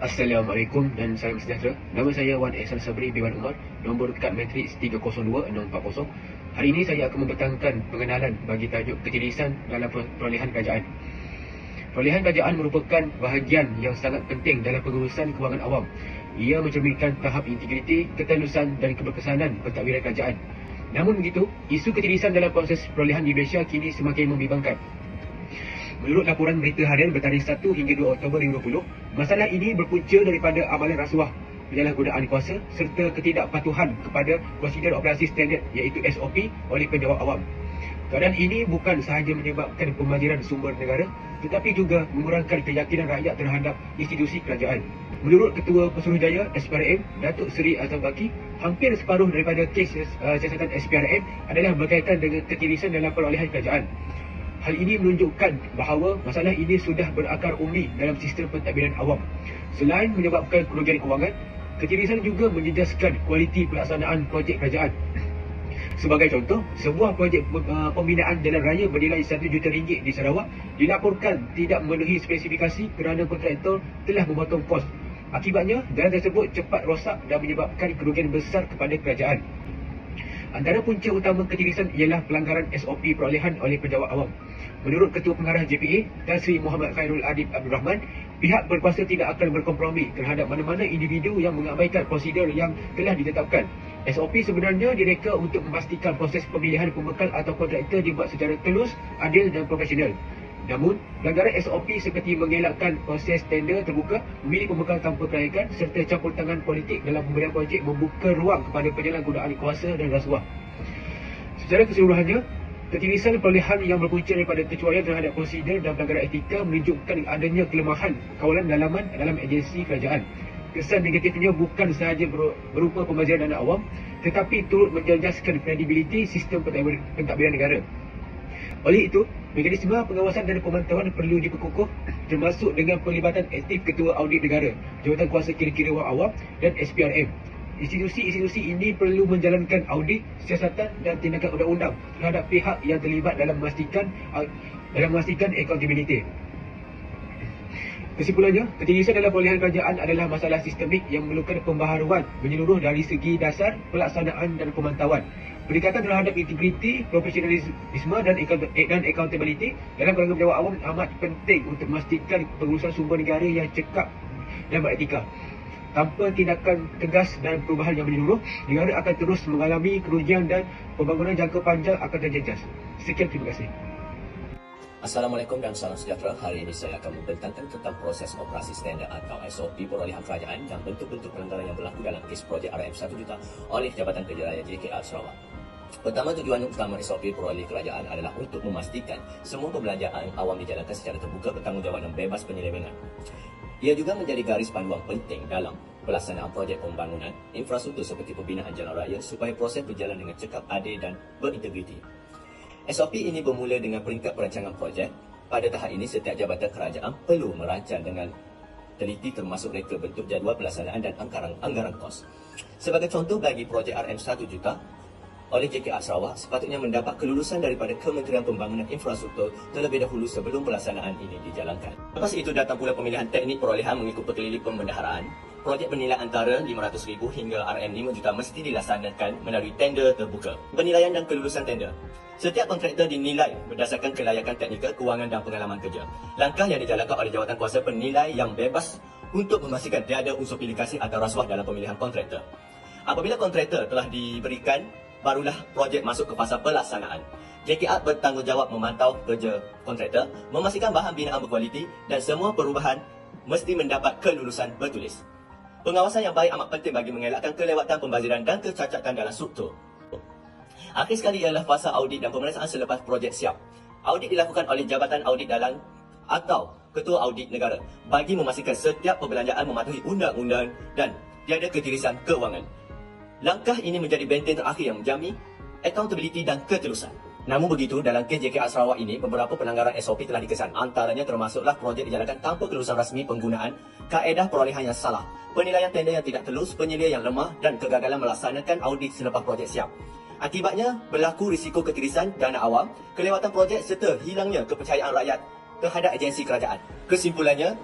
Assalamualaikum dan salam sejahtera. Nama saya Wan Ehsan Sabri bin Wan Umar, nombor kad matriks 302640. Hari ini saya akan membentangkan pengenalan bagi tajuk ketirisan dalam perolehan kerajaan. Perolehan kerajaan merupakan bahagian yang sangat penting dalam pengurusan kewangan awam. Ia mencerminkan tahap integriti, ketelusan dan keberkesanan pentadbiran kerajaan. Namun begitu, isu ketirisan dalam proses perolehan di Malaysia kini semakin membimbangkan. Menurut laporan berita harian bertarikh 1 hingga 2 Oktober 2020, masalah ini berpunca daripada amalan rasuah, penyalahgunaan kuasa serta ketidakpatuhan kepada prosedur operasi standard iaitu SOP oleh penjawat awam. Keadaan ini bukan sahaja menyebabkan pembaziran sumber negara tetapi juga mengurangkan keyakinan rakyat terhadap institusi kerajaan. Menurut Ketua Pesuruhjaya SPRM, Datuk Seri Azam Baki, hampir separuh daripada kes siasatan SPRM adalah berkaitan dengan ketirisan dalam perolehan kerajaan. Hal ini menunjukkan bahawa masalah ini sudah berakar umbi dalam sistem pentadbiran awam. Selain menyebabkan kerugian kewangan, ketirisan juga menjejaskan kualiti pelaksanaan projek kerajaan. Sebagai contoh, sebuah projek pembinaan jalan raya bernilai RM1 juta di Sarawak dilaporkan tidak memenuhi spesifikasi kerana kontraktor telah memotong kos. Akibatnya, jalan tersebut cepat rosak dan menyebabkan kerugian besar kepada kerajaan. Antara punca utama ketirisan ialah pelanggaran SOP perolehan oleh penjawat awam. Menurut Ketua Pengarah JPA, Tan Sri Muhammad Khairul Adib Abdul Rahman, pihak berkuasa tidak akan berkompromi terhadap mana-mana individu yang mengabaikan prosedur yang telah ditetapkan. SOP sebenarnya direka untuk memastikan proses pemilihan pembekal atau kontraktor dibuat secara telus, adil dan profesional. Namun, pelanggaran SOP seperti mengelakkan proses tender terbuka, memilih pembekal tanpa kelayakan serta campur tangan politik dalam pemberian projek membuka ruang kepada penyalahgunaan kuasa dan rasuah. Secara keseluruhannya, ketirisan perolehan yang berpunca daripada kecuaian terhadap prosedur dan pelanggaran etika menunjukkan adanya kelemahan kawalan dalaman dalam agensi kerajaan. Kesan negatifnya bukan sahaja berupa pembaziran dana awam, tetapi turut menjejaskan kredibiliti sistem pentadbiran negara. Oleh itu, mekanisme pengawasan dan pemantauan perlu diperkukuh, termasuk dengan pelibatan aktif Ketua Audit Negara, Jawatan Kuasa Kira-kira Wang Awam dan SPRM. Institusi-institusi ini perlu menjalankan audit, siasatan dan tindakan undang-undang terhadap pihak yang terlibat dalam memastikan accountability. Kesimpulannya, ketirisan dalam perolehan kerajaan adalah masalah sistemik yang memerlukan pembaharuan menyeluruh dari segi dasar, pelaksanaan dan pemantauan. Pendekatan terhadap integriti, profesionalisme dan accountability dalam kalangan penjawat awam amat penting untuk memastikan pengurusan sumber negara yang cekap dan beretika. Tanpa tindakan tegas dan perubahan yang menyeluruh, negara akan terus mengalami kerugian dan pembangunan jangka panjang akan terjejas. Sekian, terima kasih. Assalamualaikum dan salam sejahtera. Hari ini saya akan membentangkan tentang proses operasi standard atau SOP perolehan kerajaan dan bentuk-bentuk pelanggaran yang berlaku dalam kes projek RM1 juta oleh Jabatan Kerja Raya JKR Sarawak. Pertama, tujuan utama SOP perolehan kerajaan adalah untuk memastikan semua perbelanjaan awam dijalankan secara terbuka, bertanggungjawab dan bebas penyelewengan. Ia juga menjadi garis panduan penting dalam pelaksanaan projek pembangunan infrastruktur seperti pembinaan jalan raya supaya proses berjalan dengan cekap, adil dan berintegriti. SOP ini bermula dengan peringkat perancangan projek. Pada tahap ini, setiap jabatan kerajaan perlu merancang dengan teliti termasuk reka bentuk jadual pelaksanaan dan anggaran kos. Sebagai contoh, bagi projek RM1 juta oleh JKR Sarawak sepatutnya mendapat kelulusan daripada Kementerian Pembangunan Infrastruktur terlebih dahulu sebelum pelaksanaan ini dijalankan. Lepas itu datang pula pemilihan teknik perolehan mengikut perkelili pembendaharaan. Projek bernilai antara RM500,000 hingga RM5 juta mesti dilaksanakan melalui tender terbuka. Penilaian dan kelulusan tender. Setiap kontraktor dinilai berdasarkan kelayakan teknikal, kewangan dan pengalaman kerja. Langkah yang dijalankan oleh jawatan kuasa penilai yang bebas untuk memastikan tiada unsur pilih kasih atau rasuah dalam pemilihan kontraktor. Apabila kontraktor telah diberikan, barulah projek masuk ke fasa pelaksanaan. JKR bertanggungjawab memantau kerja kontraktor, memastikan bahan binaan berkualiti dan semua perubahan mesti mendapat kelulusan bertulis. Pengawasan yang baik amat penting bagi mengelakkan kelewatan pembaziran dan kecacatan dalam struktur. Akhir sekali ialah fasa audit dan pemeriksaan selepas projek siap. Audit dilakukan oleh Jabatan Audit Dalam atau Ketua Audit Negara bagi memastikan setiap perbelanjaan mematuhi undang-undang dan tiada ketirisan kewangan. Langkah ini menjadi benteng terakhir yang menjamin accountability dan ketelusan. Namun begitu, dalam kes JKR Sarawak ini, beberapa pelanggaran SOP telah dikesan. Antaranya termasuklah projek dijalankan tanpa kelulusan rasmi, penggunaan kaedah perolehan yang salah, penilaian tender yang tidak telus, penyelia yang lemah dan kegagalan melaksanakan audit selepas projek siap. Akibatnya, berlaku risiko ketirisan dana awam, kelewatan projek serta hilangnya kepercayaan rakyat terhadap agensi kerajaan. Kesimpulannya,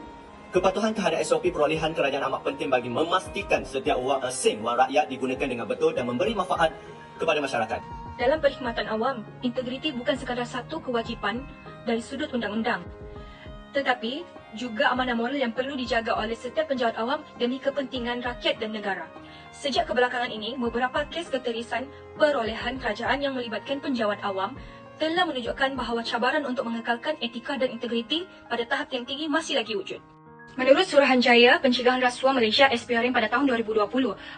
Kepatuhan terhadap SOP perolehan kerajaan amat penting bagi memastikan setiap wang asing, wang rakyat digunakan dengan betul dan memberi manfaat kepada masyarakat. Dalam perkhidmatan awam, integriti bukan sekadar satu kewajipan dari sudut undang-undang, tetapi juga amanah moral yang perlu dijaga oleh setiap penjawat awam demi kepentingan rakyat dan negara. Sejak kebelakangan ini, beberapa kes keterisan perolehan kerajaan yang melibatkan penjawat awam telah menunjukkan bahawa cabaran untuk mengekalkan etika dan integriti pada tahap yang tinggi masih lagi wujud. Menurut Suruhanjaya Pencegahan Rasuah Malaysia SPRM pada tahun 2020,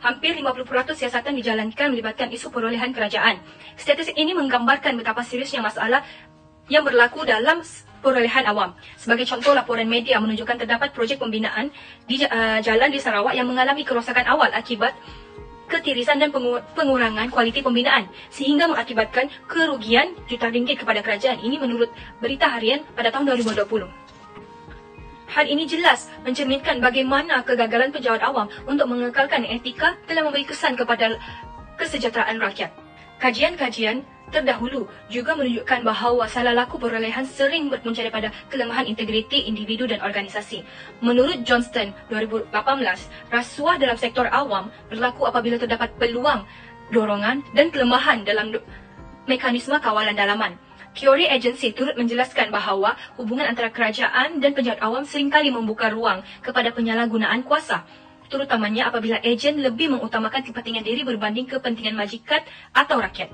hampir 50% siasatan dijalankan melibatkan isu perolehan kerajaan. Statistik ini menggambarkan betapa seriusnya masalah yang berlaku dalam perolehan awam. Sebagai contoh, laporan media menunjukkan terdapat projek pembinaan di jalan di Sarawak yang mengalami kerosakan awal akibat ketirisan dan pengurangan kualiti pembinaan sehingga mengakibatkan kerugian juta ringgit kepada kerajaan. Ini menurut Berita Harian pada tahun 2020. Hal ini jelas mencerminkan bagaimana kegagalan penjawat awam untuk mengekalkan etika telah memberi kesan kepada kesejahteraan rakyat. Kajian-kajian terdahulu juga menunjukkan bahawa salah laku perolehan sering berpunca daripada kelemahan integriti individu dan organisasi. Menurut Johnston 2018, rasuah dalam sektor awam berlaku apabila terdapat peluang, dorongan dan kelemahan dalam mekanisme kawalan dalaman. Teori agensi turut menjelaskan bahawa hubungan antara kerajaan dan penjawat awam seringkali membuka ruang kepada penyalahgunaan kuasa, terutamanya apabila ejen lebih mengutamakan kepentingan diri berbanding kepentingan majikan atau rakyat.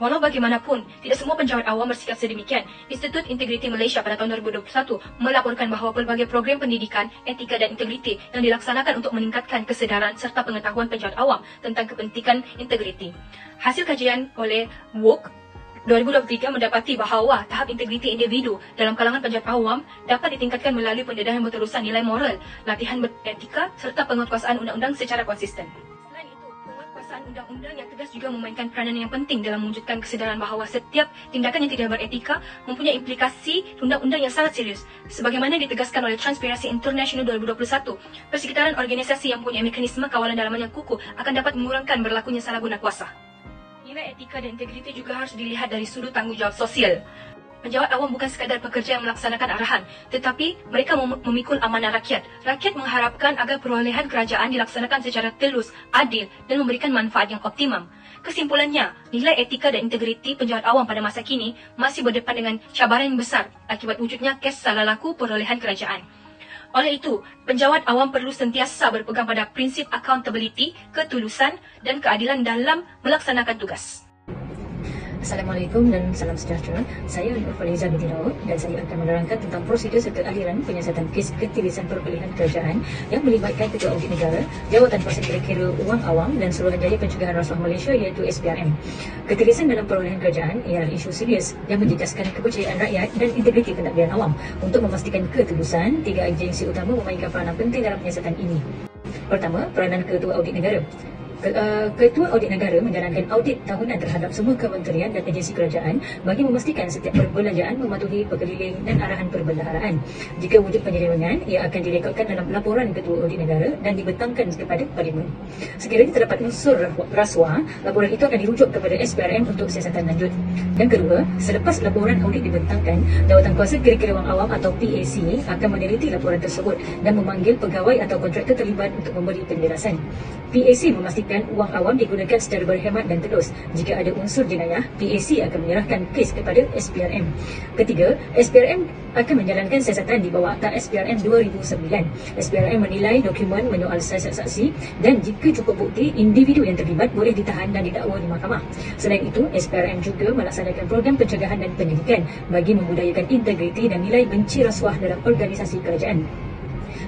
Walau bagaimanapun, tidak semua penjawat awam bersikap sedemikian. Institut Integriti Malaysia pada tahun 2021 melaporkan bahawa pelbagai program pendidikan, etika dan integriti yang dilaksanakan untuk meningkatkan kesedaran serta pengetahuan penjawat awam tentang kepentingan integriti. Hasil kajian oleh WOK 2023 mendapati bahawa tahap integriti individu dalam kalangan penjawat awam dapat ditingkatkan melalui pendedahan berterusan nilai moral, latihan beretika serta penguatkuasaan undang-undang secara konsisten. Selain itu, penguatkuasaan undang-undang yang tegas juga memainkan peranan yang penting dalam mewujudkan kesedaran bahawa setiap tindakan yang tidak beretika mempunyai implikasi undang-undang yang sangat serius. Sebagaimana ditegaskan oleh Transparency International 2021, persekitaran organisasi yang mempunyai mekanisme kawalan dalaman yang kukuh akan dapat mengurangkan berlakunya salah guna kuasa. Nilai etika dan integriti juga harus dilihat dari sudut tanggungjawab sosial. Penjawat awam bukan sekadar pekerja yang melaksanakan arahan, tetapi mereka memikul amanah rakyat. Rakyat mengharapkan agar perolehan kerajaan dilaksanakan secara telus, adil dan memberikan manfaat yang optimum. Kesimpulannya, nilai etika dan integriti penjawat awam pada masa kini masih berdepan dengan cabaran yang besar akibat wujudnya kes salah laku perolehan kerajaan. Oleh itu, penjawat awam perlu sentiasa berpegang pada prinsip accountability, ketulusan dan keadilan dalam melaksanakan tugas. Assalamualaikum dan salam sejahtera. Saya Nurfaliza binti Daud dan saya akan menerangkan tentang prosedur serta aliran penyiasatan kes ketirisan perolehan kerajaan yang melibatkan Ketua Audit Negara, Jawatan Kuasa Kira-kira Wang Awam dan Suruhanjaya Pencegahan Rasuah Malaysia iaitu SPRM. Ketirisan dalam perolehan kerajaan ialah isu serius yang menjejaskan kepercayaan rakyat dan integriti pentadbiran awam. Untuk memastikan ketulusan, tiga agensi utama memainkan peranan penting dalam penyiasatan ini. Pertama, peranan Ketua Audit Negara. Ketua Audit Negara menjalankan audit tahunan terhadap semua kementerian dan agensi kerajaan bagi memastikan setiap perbelanjaan mematuhi perkeliling dan arahan perbendaharaan. Jika wujud penyelewengan, ia akan direkodkan dalam laporan Ketua Audit Negara dan dibentangkan kepada Parlimen. Sekiranya terdapat unsur rasuah, laporan itu akan dirujuk kepada SPRM untuk siasatan lanjut. Dan kedua, selepas laporan audit dibentangkan, Jawatan Kuasa Kira-kira Wang Awam atau PAC akan meneliti laporan tersebut dan memanggil pegawai atau kontraktor terlibat untuk memberi penjelasan. PAC memastikan wang awam digunakan secara berhemat dan telus. Jika ada unsur jenayah, PAC akan menyerahkan kes kepada SPRM. Ketiga, SPRM akan menjalankan siasatan di bawah Akta SPRM 2009. SPRM menilai dokumen menyoal siasat saksi dan jika cukup bukti, individu yang terlibat boleh ditahan dan didakwa di mahkamah. Selain itu, SPRM juga melaksanakan program pencegahan dan pendidikan bagi membudayakan integriti dan nilai benci rasuah dalam organisasi kerajaan.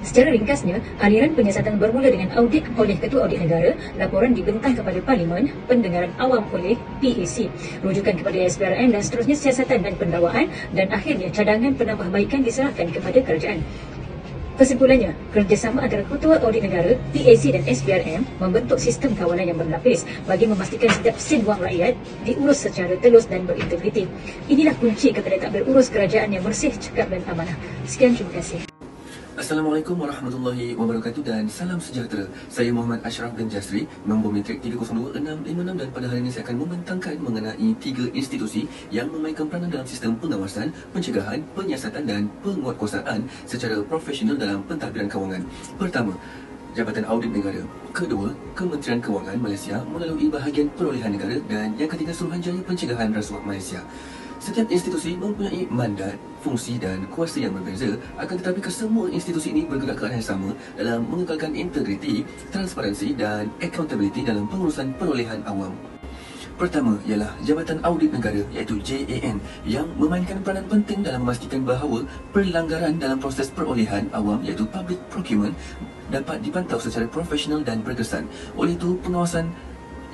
Secara ringkasnya, aliran penyiasatan bermula dengan audit oleh Ketua Audit Negara, laporan dibentang kepada Parlimen, pendengaran awam oleh PAC, rujukan kepada SPRM dan seterusnya siasatan dan pendakwaan dan akhirnya cadangan penambahbaikan diserahkan kepada kerajaan. Kesimpulannya, kerjasama antara Ketua Audit Negara, PAC dan SPRM membentuk sistem kawalan yang berlapis bagi memastikan setiap sen wang rakyat diurus secara telus dan berintegriti. Inilah kunci kepada tak berurus kerajaan yang bersih, cekap dan amanah. Sekian, terima kasih. Assalamualaikum warahmatullahi wabarakatuh dan salam sejahtera. Saya Muhammad Ashraf bin Jasri, nombor matrik 302656, dan pada hari ini saya akan membentangkan mengenai 3 institusi yang memainkan peranan dalam sistem pengawasan, pencegahan, penyiasatan dan penguatkuasaan secara profesional dalam pentadbiran kewangan. Pertama, Jabatan Audit Negara. Kedua, Kementerian Kewangan Malaysia melalui bahagian perolehan negara. Dan yang ketiga, Suruhanjaya Pencegahan Rasuah Malaysia. Setiap institusi mempunyai mandat, fungsi dan kuasa yang berbeza, akan tetapi kesemua institusi ini bergerak ke arah yang sama dalam mengekalkan integriti, transparansi dan accountability dalam pengurusan perolehan awam. Pertama ialah Jabatan Audit Negara iaitu JAN yang memainkan peranan penting dalam memastikan bahawa pelanggaran dalam proses perolehan awam iaitu public procurement dapat dipantau secara profesional dan berkesan. Oleh itu, pengawasan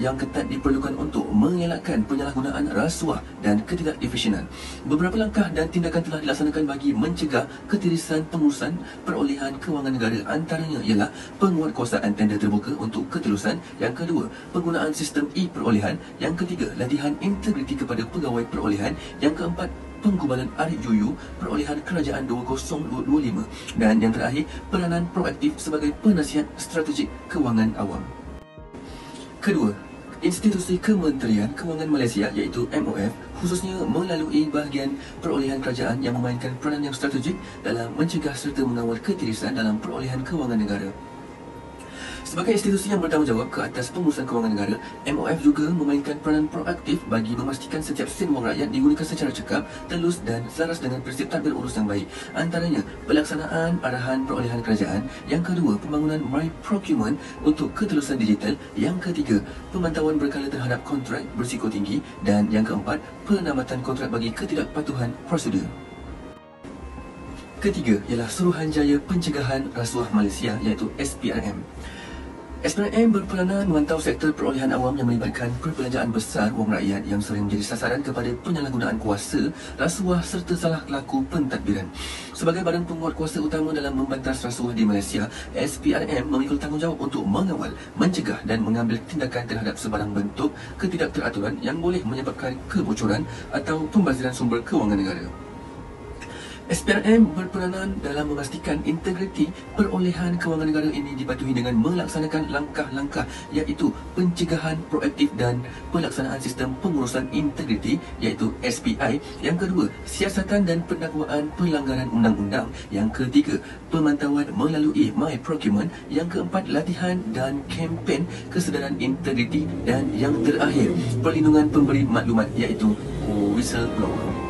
yang ketat diperlukan untuk mengelakkan penyalahgunaan rasuah dan ketidakefisienan. Beberapa langkah dan tindakan telah dilaksanakan bagi mencegah ketirisan pengurusan perolehan kewangan negara. Antaranya ialah penguatkuasaan tender terbuka untuk keterusan. Yang kedua, penggunaan sistem e-perolehan. Yang ketiga, latihan integriti kepada pegawai perolehan. Yang keempat, penggubalan Arit Yuyu perolehan kerajaan 2025. Dan yang terakhir, peranan proaktif sebagai penasihat strategik kewangan awam. Kedua, institusi Kementerian Kewangan Malaysia iaitu MOF khususnya melalui bahagian perolehan kerajaan yang memainkan peranan yang strategik dalam mencegah serta mengawal ketirisan dalam perolehan kewangan negara. Sebagai institusi yang bertanggungjawab ke atas pengurusan kewangan negara, MOF juga memainkan peranan proaktif bagi memastikan setiap sen wang rakyat digunakan secara cekap, telus dan selaras dengan prinsip tadbir urus yang baik. Antaranya, pelaksanaan arahan perolehan kerajaan. Yang kedua, pembangunan My Procurement untuk ketelusan digital. Yang ketiga, pemantauan berkala terhadap kontrak berisiko tinggi. Dan yang keempat, penamatan kontrak bagi ketidakpatuhan prosedur. Ketiga ialah Suruhanjaya Pencegahan Rasuah Malaysia iaitu SPRM. SPRM berperanan memantau sektor perolehan awam yang melibatkan perbelanjaan besar wang rakyat yang sering menjadi sasaran kepada penyalahgunaan kuasa, rasuah serta salah laku pentadbiran. Sebagai badan penguatkuasa utama dalam membantas rasuah di Malaysia, SPRM memikul tanggungjawab untuk mengawal, mencegah dan mengambil tindakan terhadap sebarang bentuk ketidakteraturan yang boleh menyebabkan kebocoran atau pembaziran sumber kewangan negara. SPRM berperanan dalam memastikan integriti perolehan kewangan negara ini dipatuhi dengan melaksanakan langkah-langkah iaitu pencegahan proaktif dan pelaksanaan sistem pengurusan integriti iaitu SPI. Yang kedua, siasatan dan pendakwaan pelanggaran undang-undang. Yang ketiga, pemantauan melalui My Procurement. Yang keempat, latihan dan kempen kesedaran integriti. Dan yang terakhir, perlindungan pemberi maklumat iaitu whistleblower.